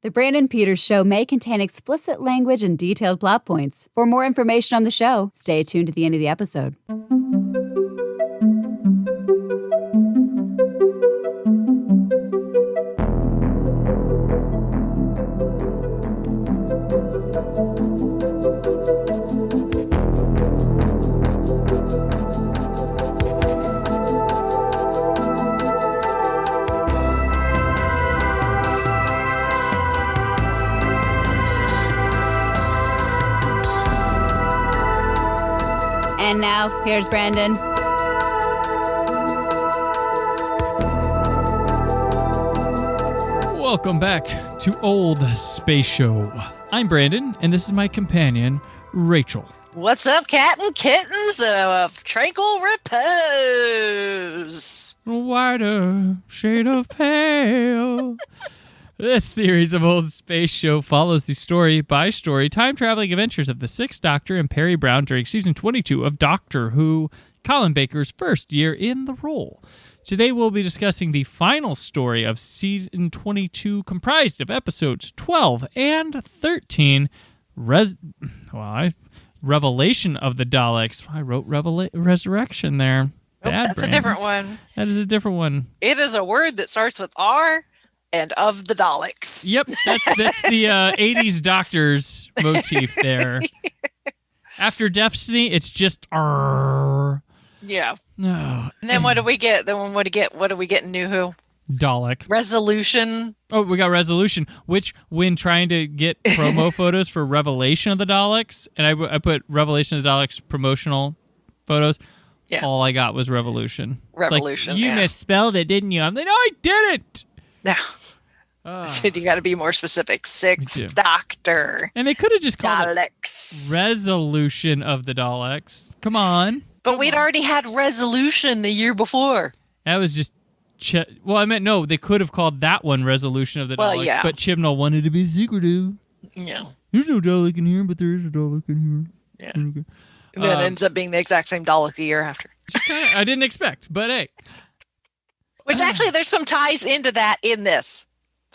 The Brandon Peters Show may contain explicit language and detailed plot points. For more information on the show, stay tuned to the end of the episode. And now, here's Brandon. Welcome back to Old Space Show. I'm Brandon, and this is my companion, Rachel. What's up, cat and kittens of tranquil repose? Whiter shade of pale. This series of Old Space Show follows the story-by-story time-traveling adventures of the Sixth Doctor and Perry Brown during Season 22 of Doctor Who, Colin Baker's first year in the role. Today we'll be discussing the final story of Season 22, comprised of episodes 12 and 13, Revelation of the Daleks. I wrote Resurrection there. That's a different one. That is a different one. It is a word that starts with R and of the Daleks. Yep, that's the 80s Doctors motif there. After Destiny, it's just R. Yeah. No. And then what do we get? What do we get in New Who? Dalek. Resolution. Oh, we got Resolution, which when trying to get promo photos for Revelation of the Daleks, and I put Revelation of the Daleks promotional photos, all I got was Revolution. Revolution, like, you misspelled it, didn't you? I'm like, no, I didn't. No. So you got to be more specific. Sixth Doctor. And they could have just called Daleks. it Resolution of the Daleks. Come on. But we'd already had Resolution the year before. That was just... Well, I meant, no, they could have called that one Resolution of the Daleks, but Chibnall wanted to be secretive. Yeah. There's no Dalek in here, but there is a Dalek in here. Yeah. Okay. And then it ends up being the exact same Dalek the year after. I didn't expect, but hey. Which actually, there's some ties into that in this.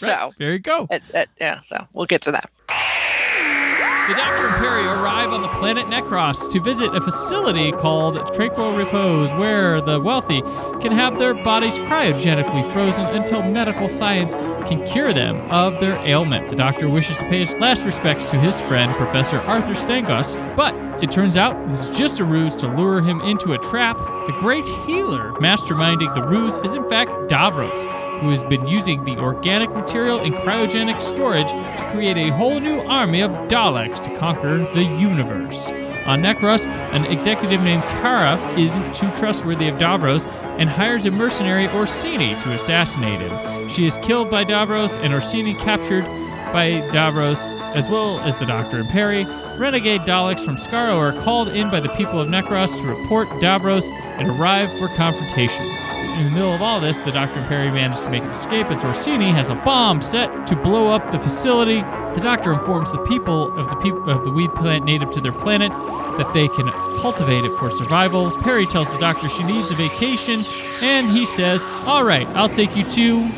Right. So there you go. So we'll get to that. The Doctor and Perry arrive on the planet Necros to visit a facility called Tranquil Repose, where the wealthy can have their bodies cryogenically frozen until medical science can cure them of their ailment. The Doctor wishes to pay his last respects to his friend, Professor Arthur Stangos, but it turns out this is just a ruse to lure him into a trap. The great healer masterminding the ruse is in fact Davros, who has been using the organic material in cryogenic storage to create a whole new army of Daleks to conquer the universe. On Necros, an executive named Kara isn't too trustworthy of Davros and hires a mercenary Orsini to assassinate him. She is killed by Davros and Orsini captured by Davros, as well as the Doctor and Perry. Renegade Daleks from Skaro are called in by the people of Necros to report Davros and arrive for confrontation. In the middle of all this, the Doctor and Perry manage to make an escape as Orsini has a bomb set to blow up the facility. The Doctor informs the people of the weed plant native to their planet that they can cultivate it for survival. Perry tells the Doctor she needs a vacation, and he says, "All right, I'll take you to..."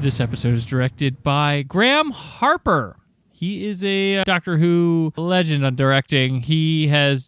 This episode is directed by Graham Harper. He is a Doctor Who legend on directing. He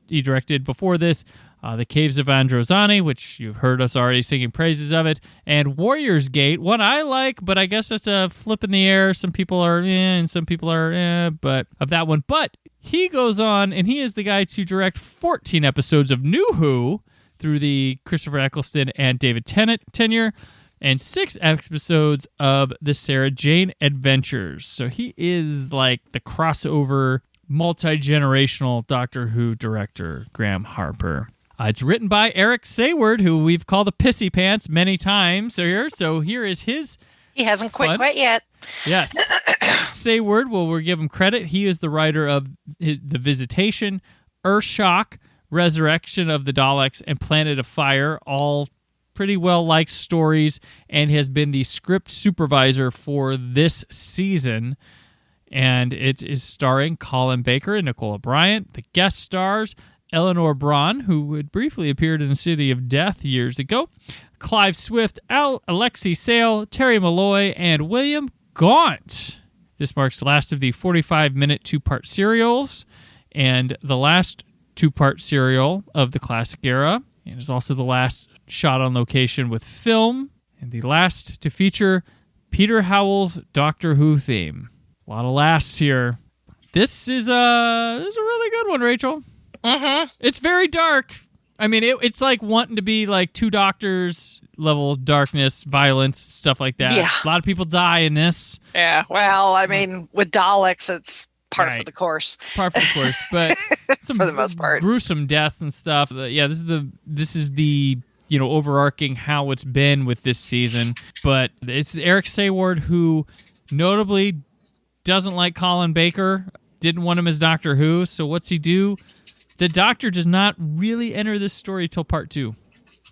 directed before this The Caves of Androzani, which you've heard us already singing praises of it, and Warrior's Gate, one I like, but I guess that's a flip in the air. Some people are and some people are but of that one. But he goes on, and he is the guy to direct 14 episodes of New Who through the Christopher Eccleston and David Tennant tenure, and 6 episodes of the Sarah Jane Adventures. So he is like the crossover, multi-generational Doctor Who director, Graham Harper. It's written by Eric Sayward, who we've called the Pissy Pants many times here. So here is his... He hasn't quit quite yet. Yes. Sayward, well, we'll give him credit. He is the writer of The Visitation, Earthshock, Resurrection of the Daleks, and Planet of Fire, all pretty well-liked stories, and has been the script supervisor for this season. And it is starring Colin Baker and Nicola Bryant. The guest stars Eleanor Braun, who had briefly appeared in the City of Death years ago, Clive Swift, Alexei Sale, Terry Malloy, and William Gaunt. This marks the last of the 45-minute two-part serials and the last two-part serial of the classic era. And is also the last shot on location with film and the last to feature Peter Howell's Doctor Who theme. A lot of lasts here. This is a really good one, Rachel. Mm-hmm. It's very dark. I mean, it's like wanting to be like Two Doctors level darkness, violence, stuff like that. Yeah. A lot of people die in this. Yeah. Well, I mean, with Daleks, it's par for the course. Par for the course, but some for the most part, gruesome deaths and stuff. Yeah, this is the overarching how it's been with this season. But it's Eric Sayward, who notably doesn't like Colin Baker, didn't want him as Doctor Who. So what's he do? The Doctor does not really enter this story till part 2.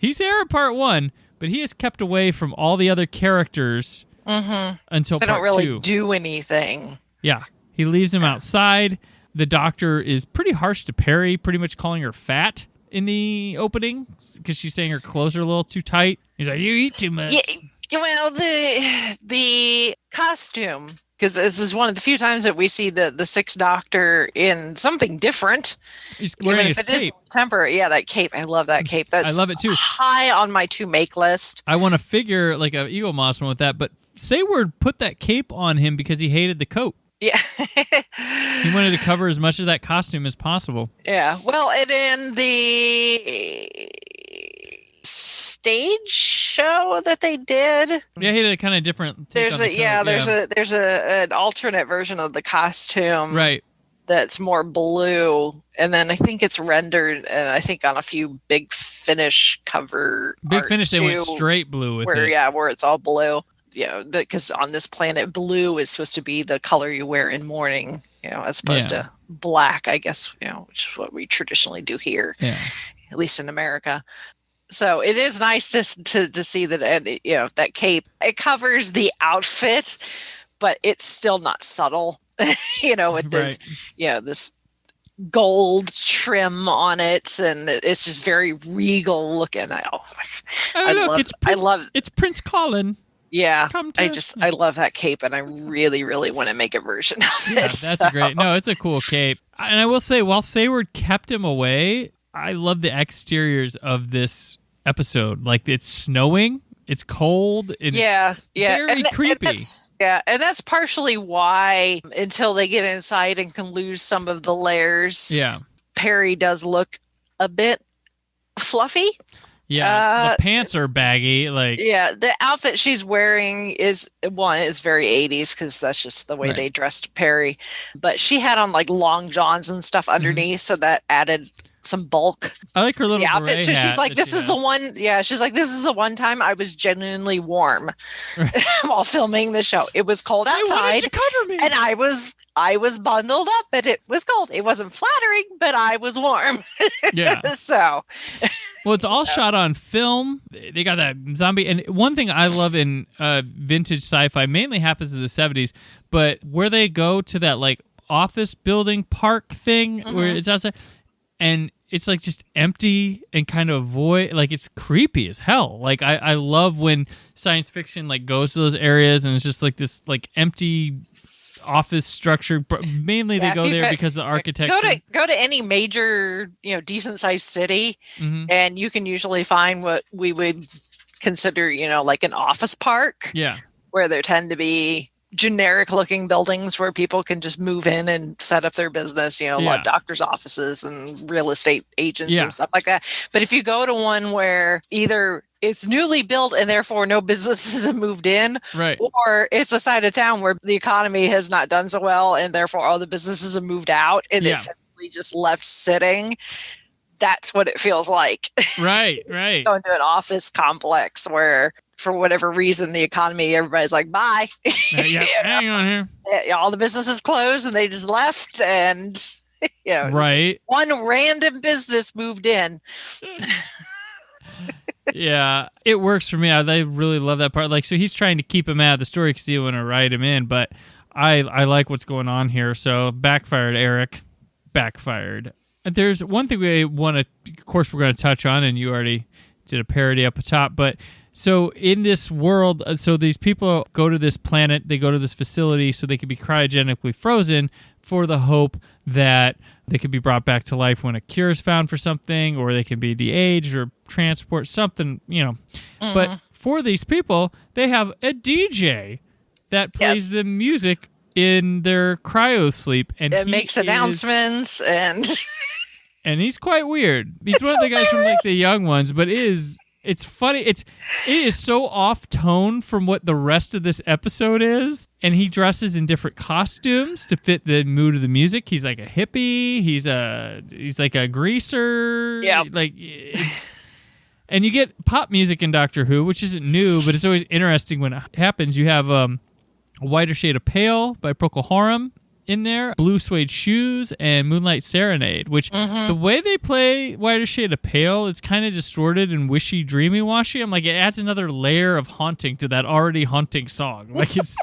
He's there in part 1, but he is kept away from all the other characters until part 2. They don't really do anything. Yeah. He leaves him outside. The Doctor is pretty harsh to Perry, pretty much calling her fat in the opening because she's saying her clothes are a little too tight. He's like, you eat too much. Yeah, well, the costume, because this is one of the few times that we see the Sixth Doctor in something different. He's wearing his cape. Temporary. Yeah, that cape. I love that cape. I love it too. High on my to-make list. I want to figure like an Eagle Moss one with that, but Sayward put that cape on him because he hated the coat. Yeah. He wanted to cover as much of that costume as possible. Yeah. Well, and in the stage show that they did, yeah, he did a kind of different. There's an alternate version of the costume, right? That's more blue, and then I think it's rendered, and I think on a few Big Finish cover. Big Finish, they went straight blue with it. Yeah, where it's all blue. Because on this planet, blue is supposed to be the color you wear in mourning, as opposed to black, I guess, which is what we traditionally do here, at least in America. So it is nice to see that, that cape, it covers the outfit, but it's still not subtle, with this, this gold trim on it, and it's just very regal looking. I love it's Prince Colin. Yeah, I love that cape, and I really, really want to make a version of it. Yeah, that's great. No, it's a cool cape. And I will say, while Sayward kept him away, I love the exteriors of this episode. Like, it's snowing, it's cold, it's very creepy. And that's partially why, until they get inside and can lose some of the layers, Perry does look a bit fluffy. Yeah, the pants are baggy. The outfit she's wearing is very 80s because that's just the way they dressed Perry. But she had on like long johns and stuff underneath, so that added some bulk. I like her little outfit. She's like, this is the one. Yeah, she's like, this is the one time I was genuinely warm while filming the show. It was cold outside, to cover me. And I was bundled up, but it was cold. It wasn't flattering, but I was warm. Yeah. So. Well, it's all shot on film. They got that zombie. And one thing I love in vintage sci-fi mainly happens in the 70s, but where they go to that like office building park thing where it's outside, and it's like just empty and kind of void. Like, it's creepy as hell. Like, I love when science fiction like goes to those areas and it's just like this like empty office structure. Mainly they go there because of the architecture. Go to any major, decent sized city, and you can usually find what we would consider, like an office park. Yeah. Where there tend to be generic looking buildings where people can just move in and set up their business, a lot of doctors' offices and real estate agents and stuff like that. But if you go to one where either it's newly built and therefore no businesses have moved in, right, or it's a side of town where the economy has not done so well and therefore all the businesses have moved out and it's simply just left sitting, that's what it feels like. Right. Going to an office complex where, for whatever reason, the economy, everybody's like, bye. Hang on here. All the businesses closed and they just left, and right, one random business moved in. Yeah, it works for me. I really love that part. Like, so he's trying to keep him out of the story because he want to write him in, but I like what's going on here. So backfired, Eric. Backfired. there's one thing we want to, of course, we're going to touch on, and you already did a parody up top, but so in this world, so these people go to this planet, they go to this facility so they can be cryogenically frozen for the hope that they could be brought back to life when a cure is found for something, or they can be de-aged or transport something, But for these people, they have a DJ that plays the music in their cryo sleep, and it makes announcements and he's quite weird. He's one of the guys from like the young ones, but it's funny. It is so off tone from what the rest of this episode is, and he dresses in different costumes to fit the mood of the music. He's like a hippie. He's like a greaser. Yeah, and you get pop music in Doctor Who, which isn't new, but it's always interesting when it happens. You have A Whiter Shade of Pale by Procol Harum in there, Blue Suede Shoes, and Moonlight Serenade, which the way they play Whiter Shade of Pale, it's kind of distorted and wishy, dreamy washy. I'm like, it adds another layer of haunting to that already haunting song. Like, it's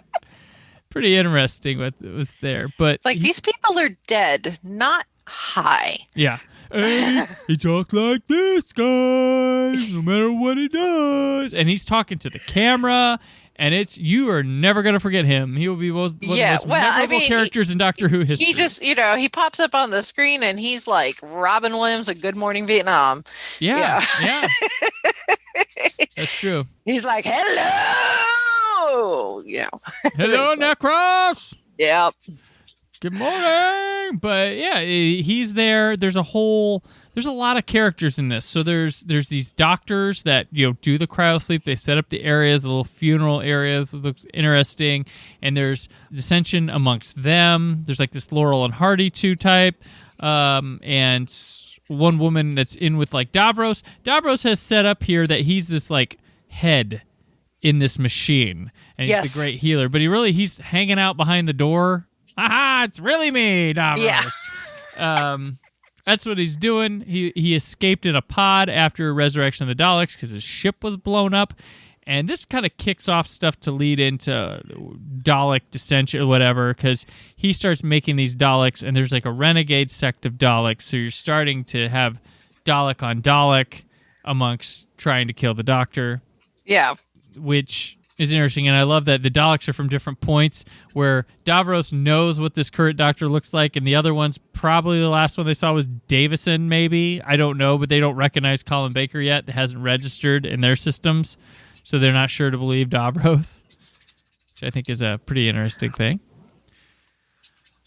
pretty interesting what's there. But it's like, these people are dead, not high. Yeah. Hey, he talks like this guy, no matter what he does. And he's talking to the camera. And you are never going to forget him. He will be one of the most memorable characters in Doctor Who history. He just, he pops up on the screen and he's like Robin Williams of Good Morning Vietnam. Yeah. That's true. He's like, hello! Hello, Necros! Yep. Good morning! But yeah, he's there. There's a lot of characters in this. So there's these doctors that do the cryosleep. They set up the areas, the little funeral areas. It looks interesting. And there's dissension amongst them. There's like this Laurel and Hardy 2 type, and one woman that's in with like Davros. Davros has set up here that he's this like head in this machine, and he's the great healer. But he's hanging out behind the door. Aha! It's really me, Davros. Yeah. That's what he's doing. He escaped in a pod after Resurrection of the Daleks because his ship was blown up. And this kind of kicks off stuff to lead into Dalek dissension or whatever, because he starts making these Daleks, and there's like a renegade sect of Daleks. So you're starting to have Dalek on Dalek amongst trying to kill the Doctor. Yeah. Which is interesting, and I love that the Daleks are from different points, where Davros knows what this current Doctor looks like, and the other ones, probably the last one they saw was Davison, maybe. I don't know, but they don't recognize Colin Baker yet. It hasn't registered in their systems, so they're not sure to believe Davros, which I think is a pretty interesting thing.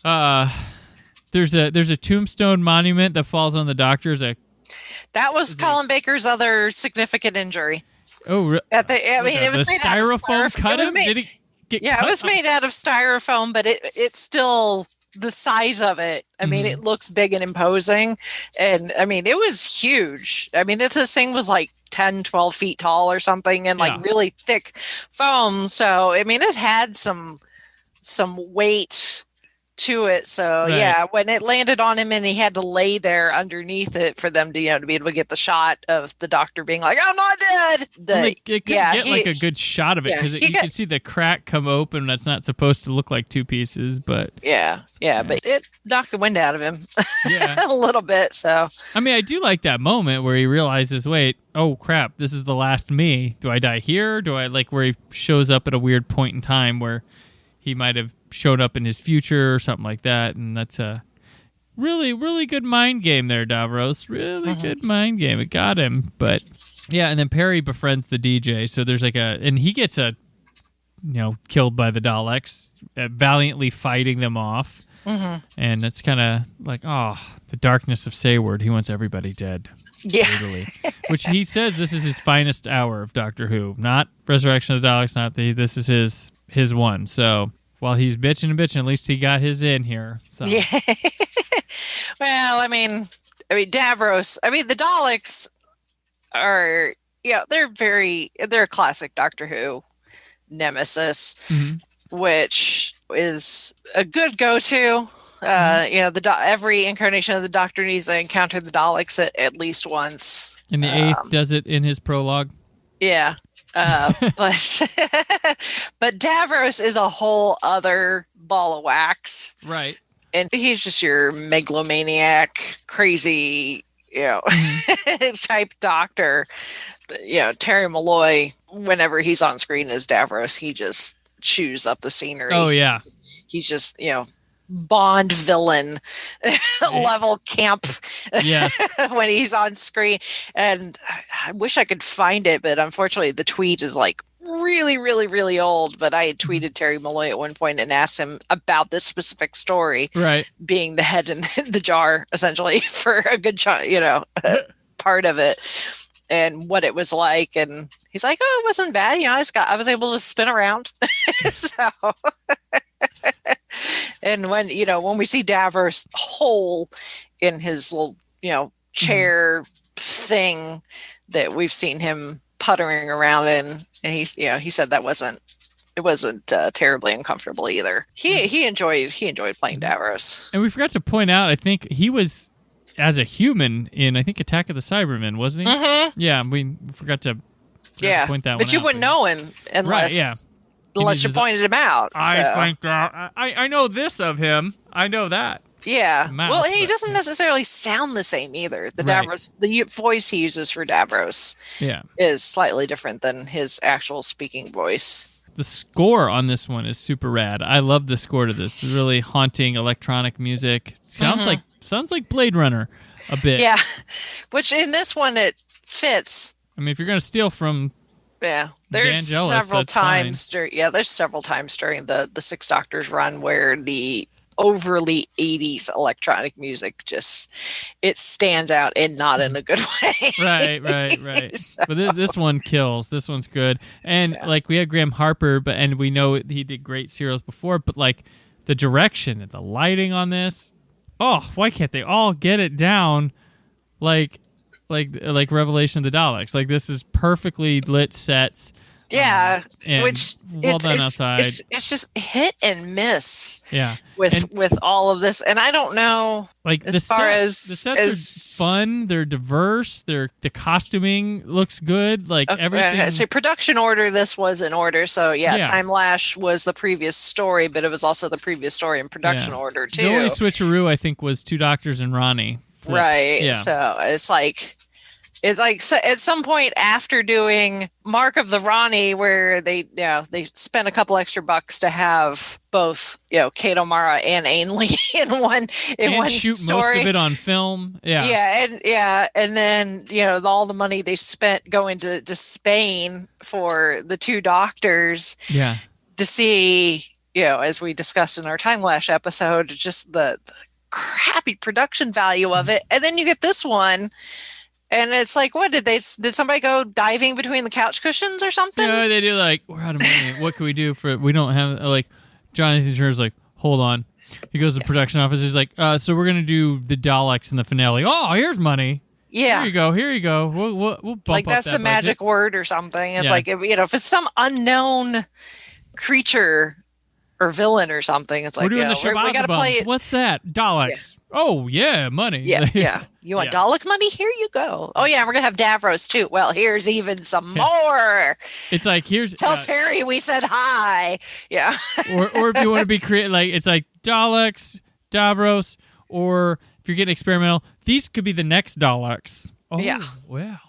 There's a tombstone monument that falls on the Doctor. That was Colin Baker's other significant injury. Oh, it was made styrofoam out of cut him? Did he get cut? It was made out of styrofoam, but it's still the size of it. I mean, it looks big and imposing, and I mean, it was huge. I mean, this thing was like 10, 12 feet tall or something, and like really thick foam. So, I mean, it had some weight to it. So when it landed on him and he had to lay there underneath it for them to to be able to get the shot of the Doctor being like, I'm not dead. It couldn't get like a good shot of it because you can see the crack come open. That's not supposed to look like two pieces, but but it knocked the wind out of him a little bit. So I mean, I do like that moment where he realizes, wait, oh crap, this is the last me. Do I die here? Do I where he shows up at a weird point in time where he might have showed up in his future or something like that, and that's a really, really good mind game there, Davros. Really good mind game. It got him, but yeah. And then Perry befriends the DJ, so there's and he gets killed by the Daleks, valiantly fighting them off, and that's kind of like, the darkness of Sayward. He wants everybody dead. Yeah, totally. Which he says this is his finest hour of Doctor Who, not Resurrection of the Daleks. This is his one. So while he's bitching, at least he got his in here. So. Yeah. Well, I mean, Davros. I mean, the Daleks are, they're a classic Doctor Who nemesis, which is a good go-to. Every incarnation of the Doctor needs to encounter the Daleks at least once. And the eighth does it in his prologue. Yeah. But Davros is a whole other ball of wax. Right. And he's just your megalomaniac, crazy, type doctor. Terry Malloy, whenever he's on screen as Davros, he just chews up the scenery. Oh, yeah. He's just, Bond villain level camp when he's on screen. And I wish I could find it, but unfortunately the tweet is like really, really, really old. But I had tweeted Terry Malloy at one point and asked him about this specific story, right? Being the head in the jar, essentially, for a good part of it, and what it was like. And he's like, "Oh, it wasn't bad. I was able to spin around." So. And when we see Davros whole in his little chair thing that we've seen him puttering around in, and he said that it wasn't terribly uncomfortable either. He enjoyed playing Davros. And we forgot to point out, I think he was as a human in Attack of the Cybermen, wasn't he? Mm-hmm. Yeah, we forgot to point that one out. But you wouldn't know him unless unless you pointed him out. I know this of him. I know that. Yeah. Well, he doesn't necessarily sound the same either. Davros, the voice he uses for Davros, is slightly different than his actual speaking voice. The score on this one is super rad. I love the score to this. It's really haunting electronic music. Sounds like Blade Runner a bit. Yeah. Which in this one it fits. I mean, if you're going to steal from there's several times during the Six Doctors run where the overly 80s electronic music it stands out, and not in a good way. Right. So. But this one kills. This one's good. And we had Graham Harper, and we know he did great serials before, but the direction and the lighting on this, why can't they all get it down like Revelation of the Daleks? This is perfectly lit sets. Yeah, which well done outside. It's just hit and miss. Yeah, with all of this, and I don't know. The sets are fun. They're diverse. The costuming looks good. Everything. So production order. This was in order. So Time Lash was the previous story, but it was also the previous story in production order too. The only switcheroo I think was Two Doctors and Ronnie. Right. Yeah. So it's at some point after doing Mark of the Ronnie, where they spent a couple extra bucks to have both Kate O'Mara and Ainley in one shoot story. Most of it on film. And then all the money they spent going to Spain for the Two Doctors. Yeah. To see as we discussed in our Time Lash episode, just the crappy production value of it, and then you get this one. And it's what did somebody go diving between the couch cushions or something? No, they do we're out of money. What can we do for it? We don't have Jonathan Turner's hold on. He goes to the production office. He's so we're gonna do the Daleks in the finale. Oh, here's money. Yeah. Here you go. We'll bump up that's that the magic word or something. It's if it's some unknown creature or villain or something, it's we're doing the we gotta play it. What's that? Daleks. Yeah. Oh yeah, money. Yeah. You want Dalek money? Here you go. Oh yeah, we're gonna have Davros too. Well, here's even some more. It's here's tell Terry we said hi. Yeah. or if you want to be creative, it's Daleks, Davros, or if you're getting experimental, these could be the next Daleks. Oh yeah. Well,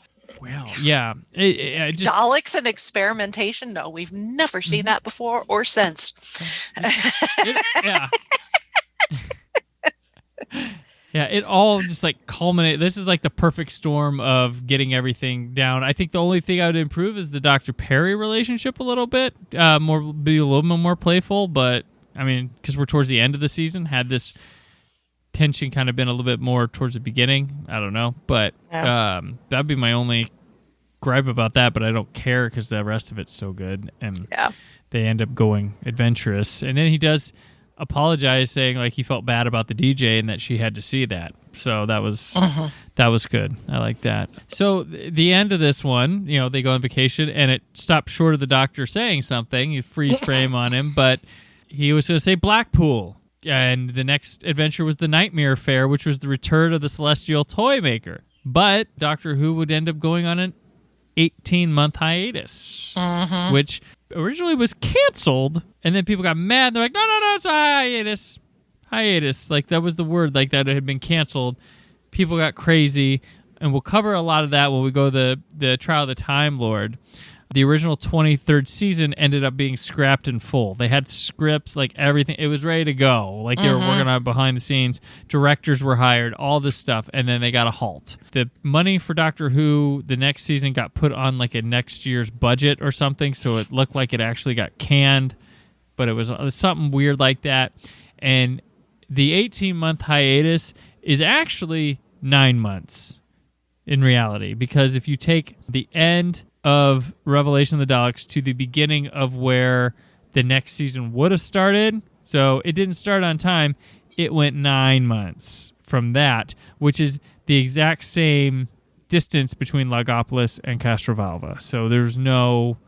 yeah. Daleks and experimentation? No, we've never seen that before or since. Yeah. Yeah, it all just culminate. This is the perfect storm of getting everything down. I think the only thing I would improve is the Dr. Perry relationship a little bit, be a little bit more playful. But I mean, because we're towards the end of the season, had this tension kind of been a little bit more towards the beginning. I don't know, but that'd be my only gripe about that. But I don't care because the rest of it's so good, and they end up going adventurous. And then he does apologize, saying he felt bad about the DJ and that she had to see that. So that was good. I like that. So the end of this one, they go on vacation, and it stopped short of the Doctor saying something. You freeze frame on him, but he was going to say Blackpool. And the next adventure was the Nightmare Fair, which was the return of the Celestial Toy Maker. But Doctor Who would end up going on an 18-month hiatus, which originally was canceled. And then people got mad. They're like, no, it's a hiatus. hiatus. Like, that was the word, like, that it had been canceled. People got crazy, and we'll cover a lot of that when we go the Trial of the Time Lord. The original 23rd season ended up being scrapped in full. They had scripts, like everything. It was ready to go. Like they were working on it behind the scenes. Directors were hired, all this stuff, and then they got a halt. The money for Doctor Who the next season got put on like a next year's budget or something, so it looked like it actually got canned, but it was something weird like that. And the 18-month hiatus is actually 9 months in reality, because if you take the end of Revelation of the Daleks to the beginning of where the next season would have started, so it didn't start on time, it went 9 months from that, which is the exact same distance between Logopolis and Castrovalva. So there's no,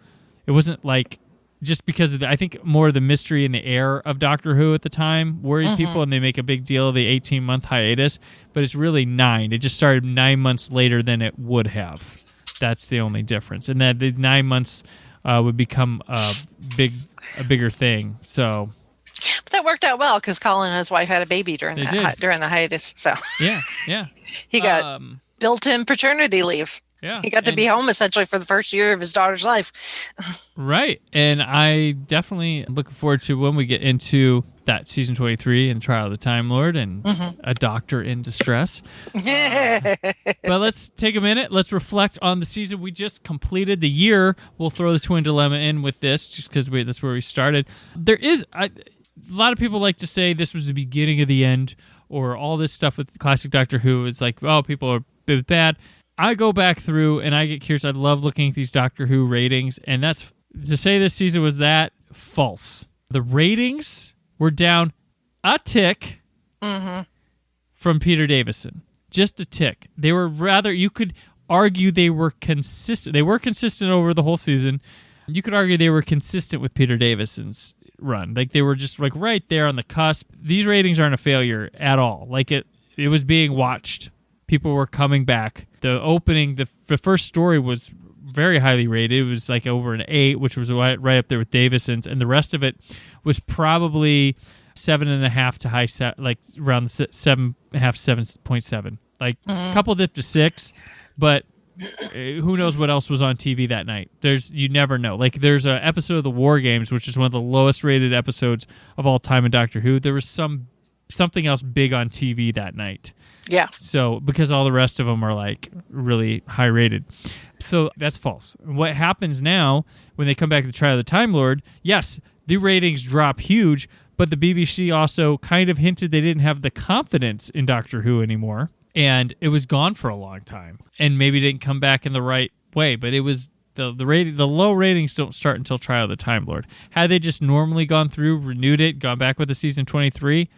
it wasn't like, just because of I think more of the mystery in the air of Doctor Who at the time worried people, and they make a big deal of the 18-month hiatus, but it's really 9. It just started 9 months later than it would have. That's the only difference, and that the 9 months would become a bigger thing. So, but that worked out well because Colin and his wife had a baby during the hiatus. So yeah, he got built-in paternity leave. Yeah, he got to be home essentially for the first year of his daughter's life. Right, and I definitely looking forward to when we get into that season 23 and Trial of the Time Lord and a doctor in distress. But let's take a minute. Let's reflect on the season we just completed. The year, we'll throw the Twin Dilemma in with this just because that's where we started. There is a lot of people like to say this was the beginning of the end, or all this stuff with classic Doctor Who is like, oh, people are a bit bad. I go back through and I get curious. I love looking at these Doctor Who ratings, and that's to say this season was that false. The ratings were down a tick from Peter Davison, just a tick. They were rather, you could argue they were consistent. They were consistent over the whole season. You could argue they were consistent with Peter Davison's run. Like they were just like right there on the cusp. These ratings aren't a failure at all. Like it was being watched. People were coming back. The opening, the first story was very highly rated. It was like over an 8, which was right up there with Davison's, and the rest of it was probably 7.5 to high, like around the 7.5, 7.7. Like a couple dipped to 6, but who knows what else was on TV that night? You never know. Like there's an episode of the War Games, which is one of the lowest rated episodes of all time in Doctor Who. There was something else big on TV that night. Yeah. So, because all the rest of them are like really high rated. So that's false. What happens now when they come back to the Trial of the Time Lord, yes, the ratings drop huge, but the BBC also kind of hinted they didn't have the confidence in Doctor Who anymore, and it was gone for a long time, and maybe didn't come back in the right way, but it was the low ratings don't start until Trial of the Time Lord. Had they just normally gone through, renewed it, gone back with the season 23,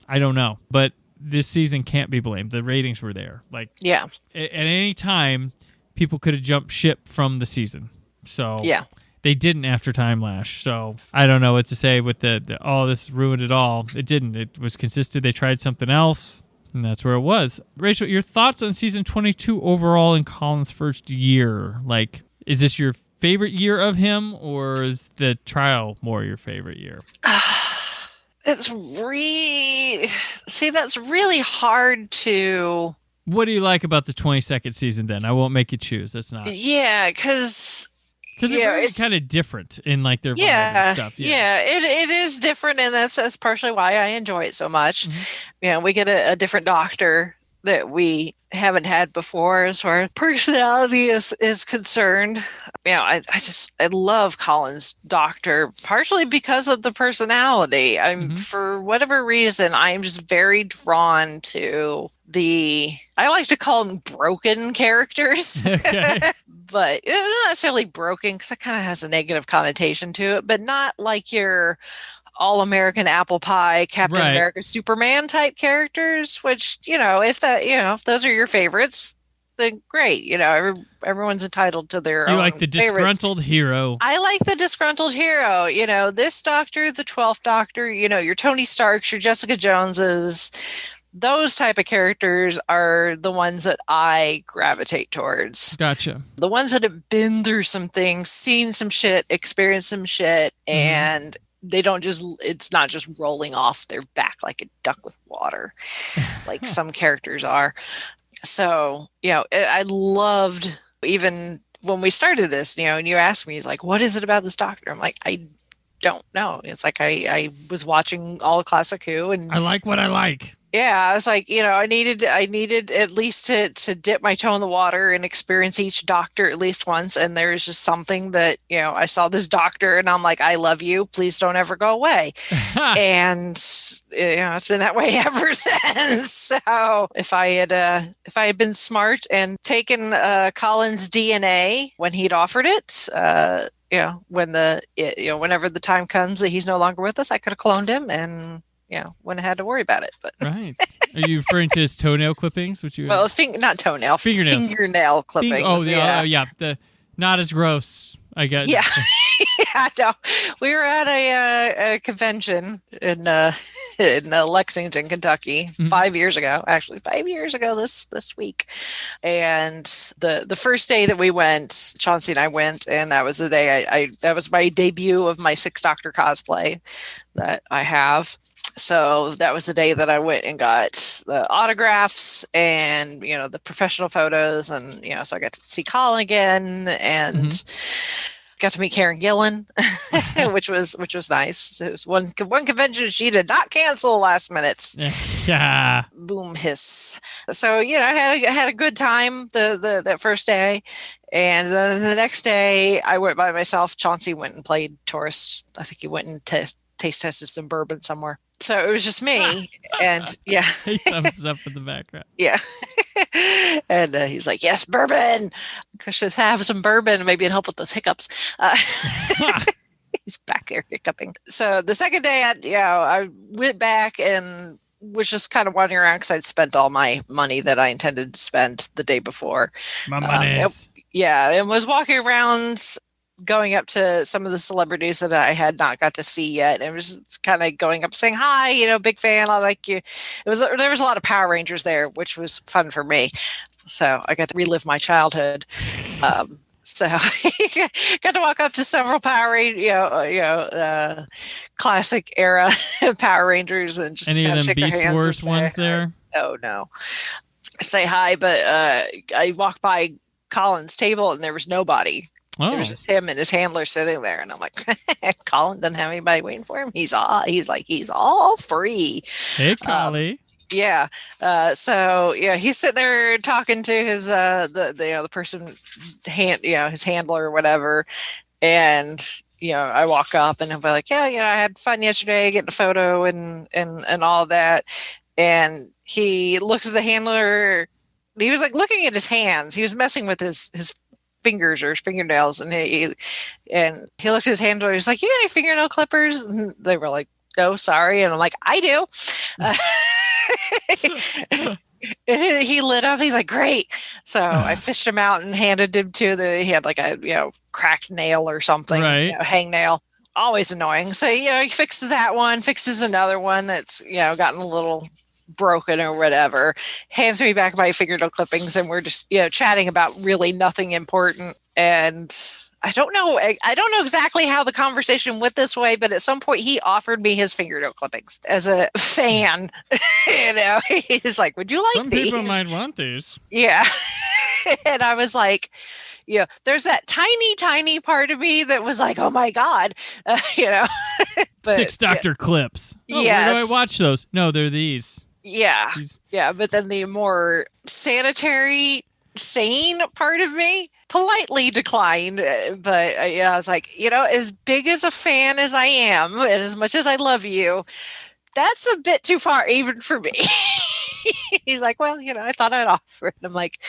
I don't know, but this season can't be blamed. The ratings were there. Like, yeah, at any time, people could have jumped ship from the season. So yeah, they didn't after Time Lash. So I don't know what to say with the this ruined it all. It didn't. It was consistent. They tried something else, and that's where it was. Rachel, your thoughts on season 22 overall in Colin's first year? Like, is this your favorite year of him, or is the trial more your favorite year? That's really hard to. What do you like about the 22nd season then? I won't make you choose. That's not. Yeah, because it's kind of different in like their vibe and stuff. Yeah, it is different, and that's partially why I enjoy it so much. We get a different doctor that we haven't had before as far as personality is concerned. I love Colin's doctor, partially because of the personality. For whatever reason, I'm just very drawn to I like to call them broken characters. Okay. But not necessarily broken, because that kind of has a negative connotation to it, but not like your all-American apple pie, Captain America, Superman type characters, which, if those are your favorites, then great. Everyone's entitled to their own You like the disgruntled hero. I like the disgruntled hero. This doctor, the 12th Doctor, your Tony Starks, your Jessica Joneses, those type of characters are the ones that I gravitate towards. Gotcha. The ones that have been through some things, seen some shit, experienced some shit, and it's not just rolling off their back like a duck with water, like some characters are. So, I loved, even when we started this, and you asked me, he's like, what is it about this doctor? I'm like, I don't know. It's like, I was watching all of Classic Who, and I like what I like. Yeah, I was like, I needed at least to dip my toe in the water and experience each doctor at least once. And there's just something that, I saw this doctor and I'm like, I love you. Please don't ever go away. And, it's been that way ever since. So if I had been smart and taken Colin's DNA when he'd offered it, whenever the time comes that he's no longer with us, I could have cloned him and wouldn't have had to worry about it. But right. Are you referring to his toenail clippings? Well, it's not toenail. Fingernail clippings. Yeah. The not as gross, I guess. Yeah. Yeah, no. We were at a convention in Lexington, Kentucky, 5 years ago. Actually, 5 years ago this week. And the first day that we went, Chauncey and I went, and that was the day that was my debut of my Sixth Doctor cosplay that I have. So that was the day that I went and got the autographs and, the professional photos. And, so I got to see Colin again and got to meet Karen Gillan, which was nice. It was one convention she did not cancel last minute. Yeah. Boom hiss. So, I had a good time that first day. And then the next day I went by myself. Chauncey went and played tourist. I think he went and taste tested some bourbon somewhere. So it was just me, and yeah. He thumbs up in the background. Yeah. And he's like, yes, bourbon. I should have some bourbon. Maybe it'll help with those hiccups. He's back there hiccuping. So the second day, I went back and was just kind of wandering around because I'd spent all my money that I intended to spend the day before. My money. And was walking around, going up to some of the celebrities that I had not got to see yet. And it was just kind of going up saying, hi, big fan. I like you. There was a lot of Power Rangers there, which was fun for me. So I got to relive my childhood. So I got to walk up to several Power Rangers, classic era Power Rangers and just any of them shake Beast their hands Wars ones there? Oh, no. Say hi, but I walked by Colin's table and there was nobody. Oh. It was just him and his handler sitting there, and I'm like, Colin doesn't have anybody waiting for him. He's all free. Hey, Collie. Yeah. So he's sitting there talking to his the person his handler or whatever, and I walk up and I'm like, I had fun yesterday getting a photo and all that, and he looks at the handler. He was like looking at his hands. He was messing with his fingers or his fingernails, and he looked at his handler. He's like, you got any fingernail clippers? And they were like, no, sorry. And I'm like, I do. He lit up. He's like, great. So I fished him out and handed him he had like a cracked nail or something, right. Hang nail. Always annoying. So he fixes that one, fixes another one that's gotten a little broken or whatever, hands me back my fingernail clippings, and we're just chatting about really nothing important. And I don't know exactly how the conversation went this way, but at some point he offered me his fingernail clippings as a fan. He's like, would you like some these? Some people might want these. Yeah. And I was like, there's that tiny part of me that was like, oh my God, but, Sixth Doctor clips. Yes. Where do I watch those? No, they're these. Yeah. Yeah. But then the more sanitary, sane part of me politely declined. But I was like, as big as a fan as I am, and as much as I love you, that's a bit too far even for me. He's like, well, I thought I'd offer it. I'm like,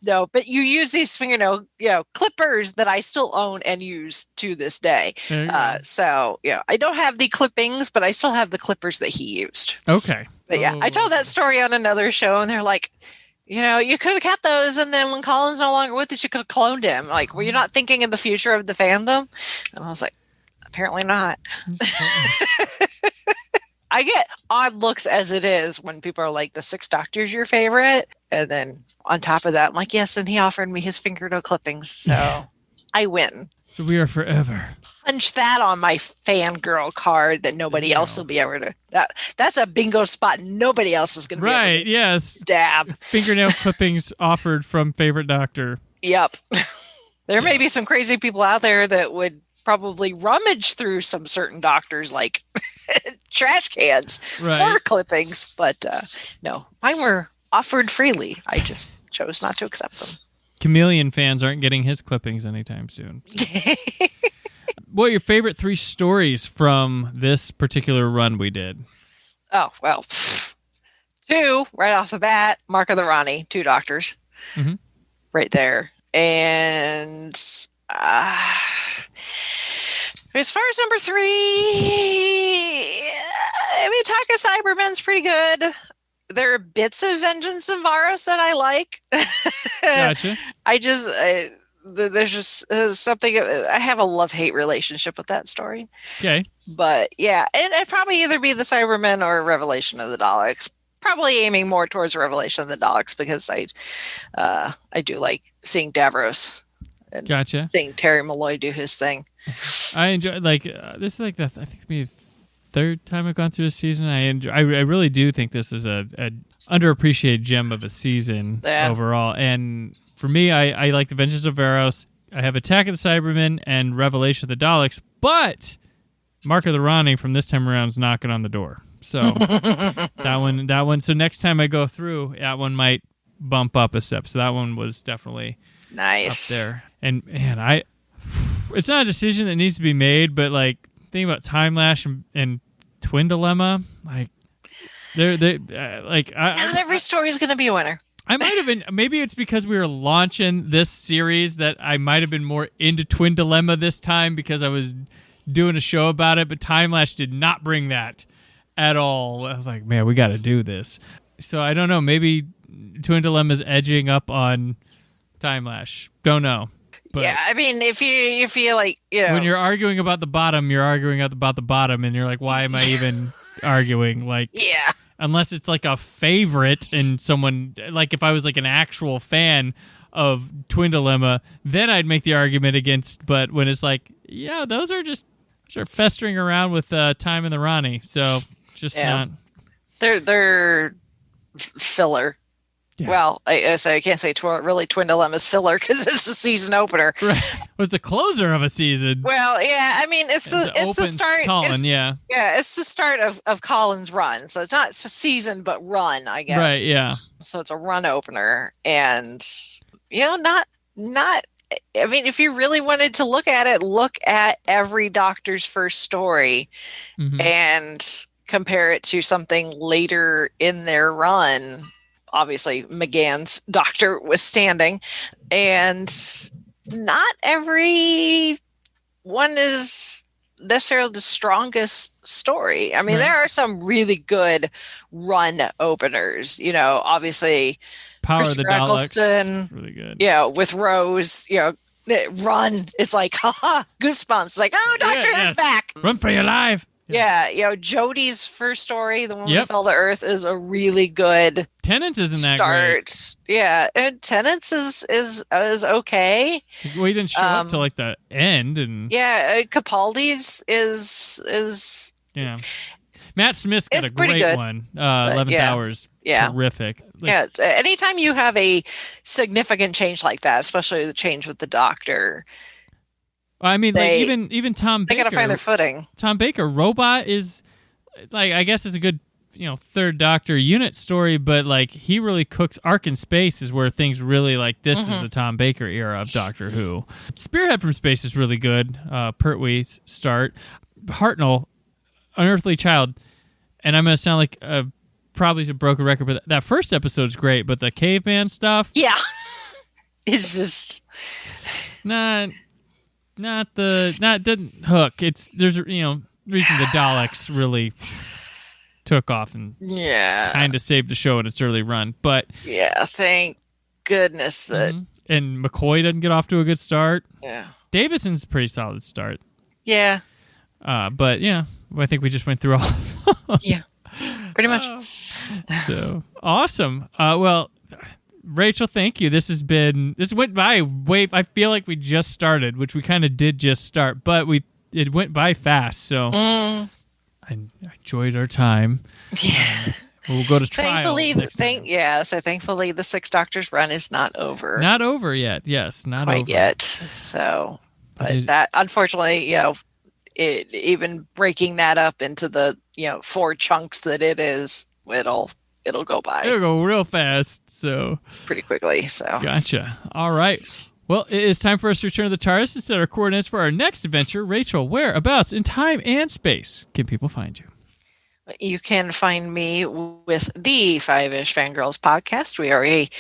no, but you use these fingernail, clippers that I still own and use to this day. So, I don't have the clippings, but I still have the clippers that he used. Okay. But I told that story on another show, and they're like, you could have kept those, and then when Colin's no longer with us, you could have cloned him. Like, were you not thinking of the future of the fandom? And I was like, apparently not. I get odd looks as it is when people are like, the Sixth Doctor's your favorite. And then on top of that, I'm like, yes, and he offered me his fingernail clippings. So I win. So we are forever. punch that on my fangirl card that nobody else will be able to. That's a bingo spot. Nobody else is going to be able to. Right, yes. Dab. Fingernail clippings offered from favorite doctor. Yep. There may be some crazy people out there that would probably rummage through some certain doctors like trash cans for clippings, but no, mine were offered freely. I just chose not to accept them. Chameleon fans aren't getting his clippings anytime soon. So. What are your favorite 3 stories from this particular run we did? Oh, well, 2 right off the bat. Mark of the Rani, 2 doctors, right there. And as far as number 3, I mean, Attack of Cybermen's pretty good. There are bits of Vengeance and Varos that I like. Gotcha. There's just something. I have a love-hate relationship with that story. Okay. But yeah, and it'd probably either be the Cybermen or Revelation of the Daleks. Probably aiming more towards Revelation of the Daleks because I do like seeing Davros and seeing Terry Malloy do his thing. I enjoy this is like I think maybe 3rd time I've gone through this season. I really do think this is a underappreciated gem of a season overall. And for me, I like the Vengeance of Varos. I have Attack of the Cybermen and Revelation of the Daleks, but Mark of the Rani from this time around is knocking on the door. So that one. So next time I go through, that one might bump up a step. So that one was definitely nice up there. And man, it's not a decision that needs to be made, but like thinking about Time Lash and Twin Dilemma, like not every story is going to be a winner. I might have been. Maybe it's because we were launching this series that I might have been more into Twin Dilemma this time because I was doing a show about it. But Time Lash did not bring that at all. I was like, man, we got to do this. So I don't know. Maybe Twin Dilemma's edging up on Time Lash. Don't know. But yeah, I mean, if you feel like, when you're arguing about the bottom, you're arguing about the bottom, and you're like, why am I even arguing? Like, yeah. Unless it's like a favorite and someone, like if I was like an actual fan of Twin Dilemma, then I'd make the argument against. But when it's like, yeah, those are festering around with Time and the Rani, so just not. They're filler. Yeah. Well, I can't say really Twin Dilemma's filler because it's the season opener. Right. It was the closer of a season. Well, yeah. I mean, it's the start. Colin, yeah, it's the start of Colin's run. So it's not a season, but run, I guess. Right. Yeah. So it's a run opener, and not. I mean, if you really wanted to look at it, look at every Doctor's first story, and compare it to something later in their run. Obviously, McGann's Doctor was standing, and not every one is necessarily the strongest story. I mean, there are some really good run openers. Obviously, Power of the Daleks, really good. Yeah, with Rose, run. It's like, haha, goosebumps. It's like, oh, Doctor is back. Run for your life. Yeah, Jodie's first story, the one who fell to Earth, is a really good Tennant's isn't that start. Great. Yeah, and Tennant's is okay. Well, he didn't show up till like the end, and Capaldi's is Matt Smith's got a great one. 11th Hours, terrific. Anytime you have a significant change like that, especially the change with the Doctor. I mean, even Tom Baker. They got to find their footing. Tom Baker, Robot is like, I guess it's a good, third Doctor unit story, but like he really cooks. Ark in Space is where things really like this is the Tom Baker era of Doctor Who. Spearhead from Space is really good. Pertwee's start. Hartnell, Unearthly Child, and I'm going to sound like probably a broken record, but that first episode is great, but the caveman stuff, it's just didn't hook. There's reason the Daleks really took off and kind of saved the show in its early run. But thank goodness that and McCoy doesn't get off to a good start. Yeah, Davison's a pretty solid start. Yeah, but I think we just went through all. Yeah, pretty much. So awesome. Well, Rachel, thank you. This went by way. I feel like we just started, which we kind of did just start, but we it went by fast. So I enjoyed our time. Yeah. We'll go to trial. Thankfully, the Six Doctors run is not over. Not over yet. Yes, not quite over yet. So, but that unfortunately, even breaking that up into the 4 chunks that it is, it'll go by. It'll go real fast. So pretty quickly. So gotcha. All right. Well, it is time for us to return to the TARDIS to set our coordinates for our next adventure. Rachel, whereabouts in time and space can people find you? You can find me with the Five-ish Fangirls podcast. We are a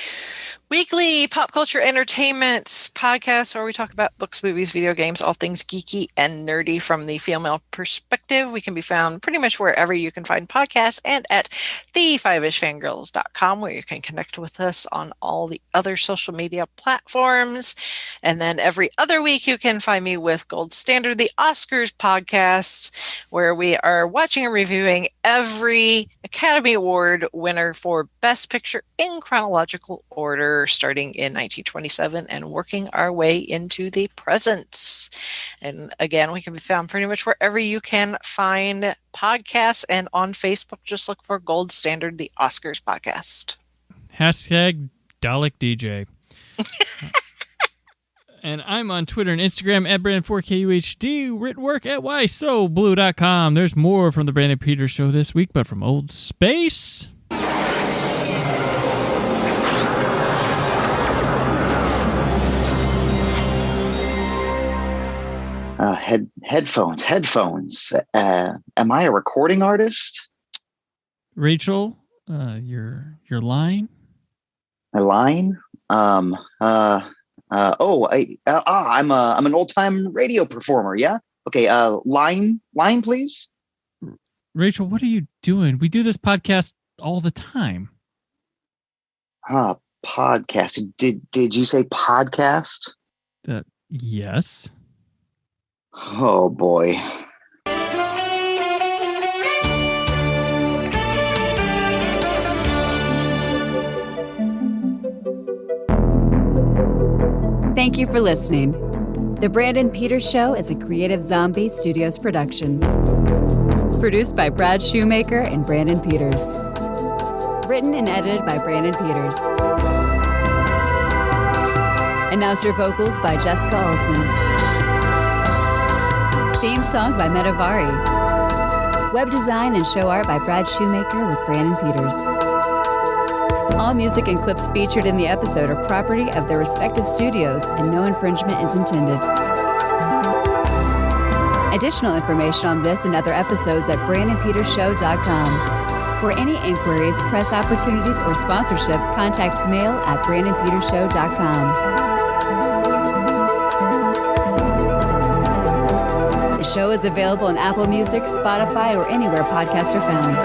weekly pop culture entertainment podcast where we talk about books, movies, video games, all things geeky and nerdy from the female perspective. We can be found pretty much wherever you can find podcasts and at the5ishfangirls.com, where you can connect with us on all the other social media platforms. And then every other week you can find me with Gold Standard, the Oscars podcast, where we are watching and reviewing every Academy Award winner for Best Picture in chronological order, starting in 1927 and working our way into the present. And again, we can be found pretty much wherever you can find podcasts, and on Facebook, just look for Gold Standard, the Oscars podcast. Hashtag Dalek DJ. And I'm on Twitter and Instagram at Brandon4KUHD. Written work at whysoblue.com. There's more from the Brandon Peters Show this week, but from old space. Headphones. Am I a recording artist? Rachel, your line? My line? I'm an old-time radio performer. Yeah. Okay. Line, please. Rachel, what are you doing? We do this podcast all the time. Podcast. Did you say podcast? Yes. Oh boy. Thank you for listening. The Brandon Peters Show is a Creative Zombie Studios production. Produced by Brad Shoemaker and Brandon Peters. Written and edited by Brandon Peters. Announcer vocals by Jessica Alsman. Theme song by Metavari. Web design and show art by Brad Shoemaker with Brandon Peters. All music and clips featured in the episode are property of their respective studios, and no infringement is intended. Additional information on this and other episodes at BrandonPetersShow.com. For any inquiries, press opportunities, or sponsorship, contact mail at BrandonPetersShow.com. The show is available on Apple Music, Spotify, or anywhere podcasts are found.